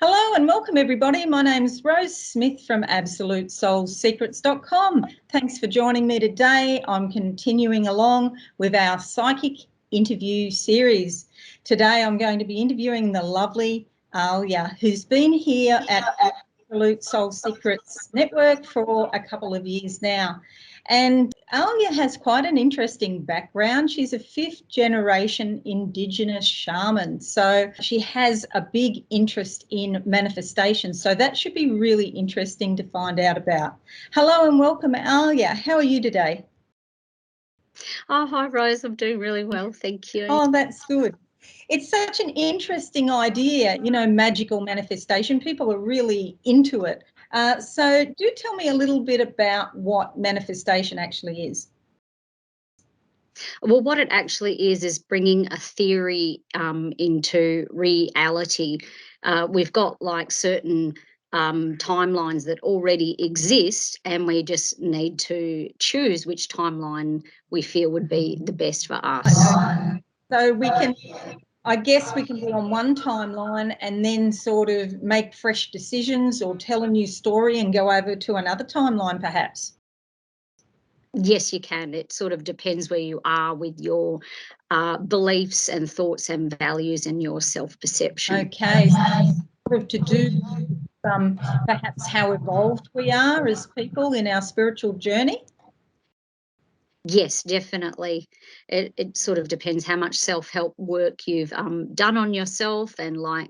Hello and welcome everybody. My name's Rose Smith from AbsoluteSoulSecrets.com. Thanks for joining me today. I'm continuing along with our psychic interview series. Today I'm going to be interviewing the lovely Aliyah, who's been here at Absolute Soul Secrets Network for a couple of years now. And Aliyah has quite an interesting background. She's a fifth generation Indigenous shaman. So she has a big interest in manifestation. So that should be really interesting to find out about. Hello and welcome, Aliyah. How are you today? Oh, hi, Rose. I'm doing really well. Thank you. Oh, that's good. It's such an interesting idea, you know, magical manifestation. People are really into it. So do tell me a little bit about what manifestation actually is. Well, what it actually is bringing a theory into reality. We've got like certain timelines that already exist, and we just need to choose which timeline we feel would be the best for us. So we can, I guess we can be on one timeline and then sort of make fresh decisions or tell a new story and go over to another timeline perhaps. Yes, you can. It sort of depends where you are with your beliefs and thoughts and values and your self-perception. Okay, so sort of to do perhaps how evolved we are as people in our spiritual journey. Yes, definitely. It sort of depends how much self-help work you've done on yourself and like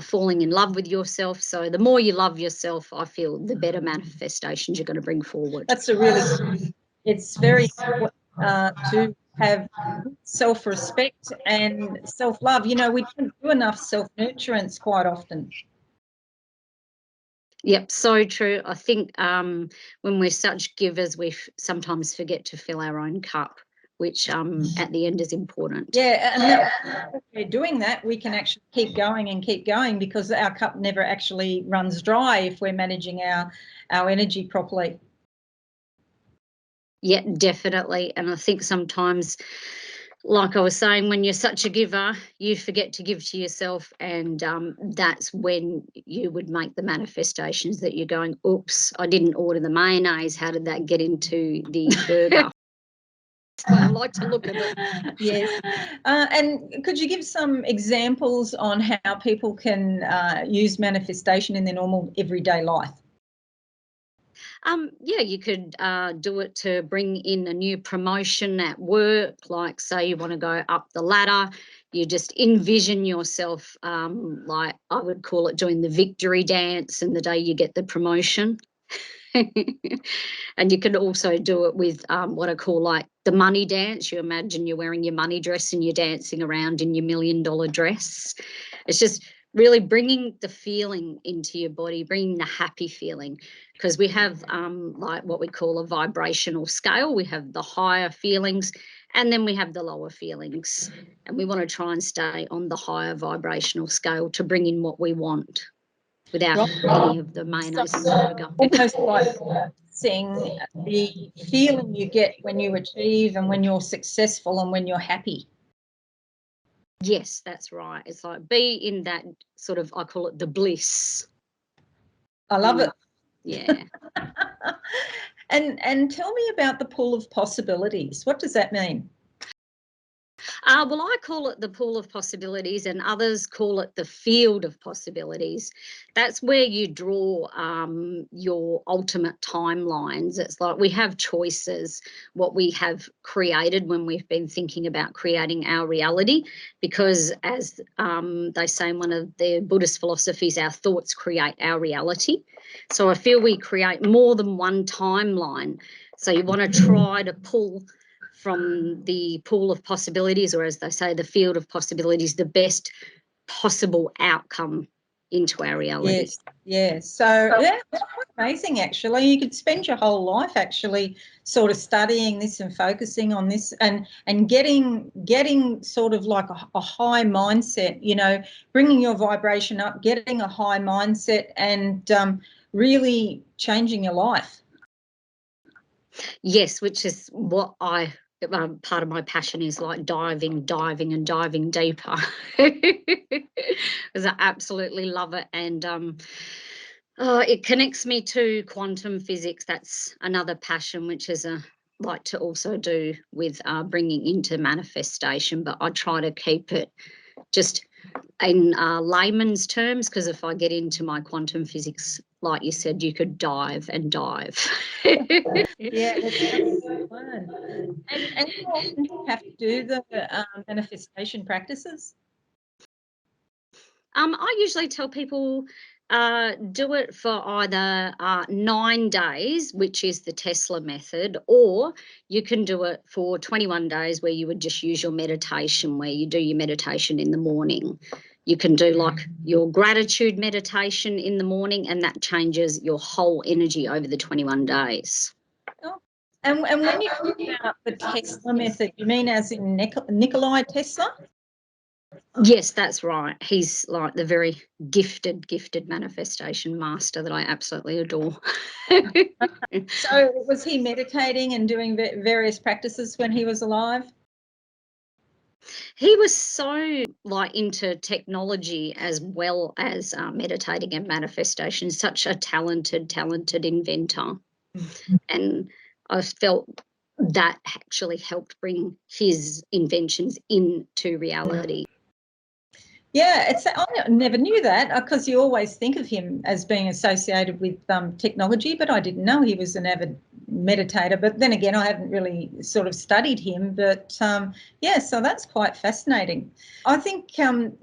falling in love with yourself. So the more you love yourself, I feel the better manifestations you're going to bring forward. That's a really, it's very to have self-respect and self-love. You know, we don't do enough self-nurturance quite often. Yep, so true. I think when we're such givers, we sometimes forget to fill our own cup, which at the end is important. Yeah, and if we're doing that, we can actually keep going because our cup never actually runs dry if we're managing our energy properly. Yeah, definitely. And I think sometimes, like I was saying, when you're such a giver, you forget to give to yourself, and that's when you would make the manifestations that you're going, oops, I didn't order the mayonnaise. How did that get into the burger? I like to look at it. Yes. And could you give some examples on how people can use manifestation in their normal everyday life? Yeah, you could do it to bring in a new promotion at work. Like, say you want to go up the ladder, you just envision yourself, like I would call it, doing the victory dance, and the day you get the promotion. And you can also do it with what I call like the money dance. You imagine you're wearing your money dress and you're dancing around in your $1 million dress. It's just really bringing the feeling into your body, bringing the happy feeling, because we have like what we call a vibrational scale. We have the higher feelings and then we have the lower feelings, and we want to try and stay on the higher vibrational scale to bring in what we want without any of the mayonnaise and sugar. Almost like seeing the feeling you get when you achieve and when you're successful and when you're happy. Yes, that's right. It's like be in that sort of, I call it the bliss. I love it. Yeah. And tell me about the pool of possibilities. What does that mean? Well, I call it the pool of possibilities, and others call it the field of possibilities. That's where you draw your ultimate timelines. It's like we have choices, what we have created when we've been thinking about creating our reality, because as they say in one of the Buddhist philosophies, our thoughts create our reality. So I feel we create more than one timeline. So you want to try to pull from the pool of possibilities, or as they say, the field of possibilities, the best possible outcome into our reality. Yes, yes. So yeah, it's quite amazing actually. You could spend your whole life actually sort of studying this and focusing on this and getting sort of like a high mindset, you know, bringing your vibration up, getting a high mindset and really changing your life. Yes, which is what I part of my passion is like diving and diving deeper, because I absolutely love it. And it connects me to quantum physics. That's another passion, which is like to also do with bringing into manifestation, but I try to keep it just in layman's terms, because if I get into my quantum physics, like you said, you could dive and dive. Yeah, that's fun. And how often do you have to do the manifestation practices? I usually tell people do it for either 9 days, which is the Tesla method, or you can do it for 21 days where you would just use your meditation, where you do your meditation in the morning. You can do like your gratitude meditation in the morning, and that changes your whole energy over the 21 days. Oh. And when you talk about the Tesla method, you mean as in Nikolai Tesla? Yes, that's right. He's like the very gifted manifestation master that I absolutely adore. So was he meditating and doing various practices when he was alive? He was so like into technology as well as meditating and manifestation, such a talented inventor. And I felt that actually helped bring his inventions into reality. Yeah, I never knew that, because you always think of him as being associated with technology, but I didn't know he was an avid meditator. But then again, I haven't really sort of studied him. But yeah, so that's quite fascinating. I think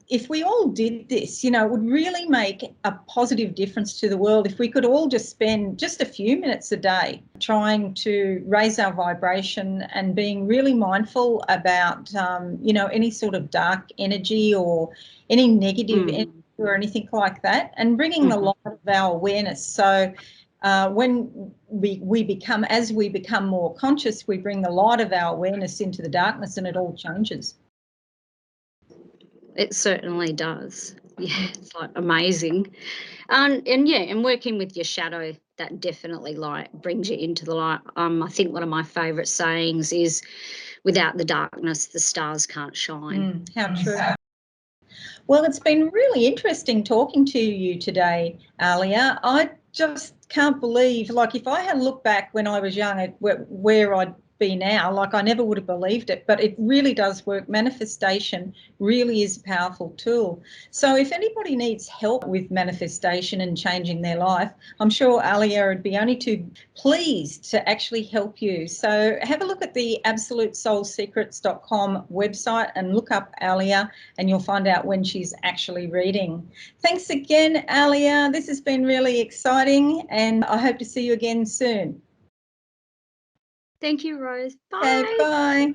if we all did this, it would really make a positive difference to the world if we could all just spend just a few minutes a day trying to raise our vibration and being really mindful about, any sort of dark energy or any negative energy or anything like that, and bringing the light of our awareness. So when we become more conscious, we bring the light of our awareness into the darkness, and it all changes. It certainly does. Yeah, it's like amazing. And yeah, and working with your shadow, that definitely like brings you into the light. I think one of my favourite sayings is, without the darkness, the stars can't shine. How true. Well, it's been really interesting talking to you today, Aliyah. I just can't believe, like, if I had looked back when I was young at where I'd be now, like, I never would have believed it, but it really does work. Manifestation really is a powerful tool. So if anybody needs help with manifestation and changing their life, I'm sure Aliyah would be only too pleased to actually help you. So have a look at the absolutesoulsecrets.com website and look up Aliyah, and you'll find out when she's actually reading. Thanks again, Aliyah. This has been really exciting, and I hope to see you again soon. Thank you, Rose. Bye. Okay, bye.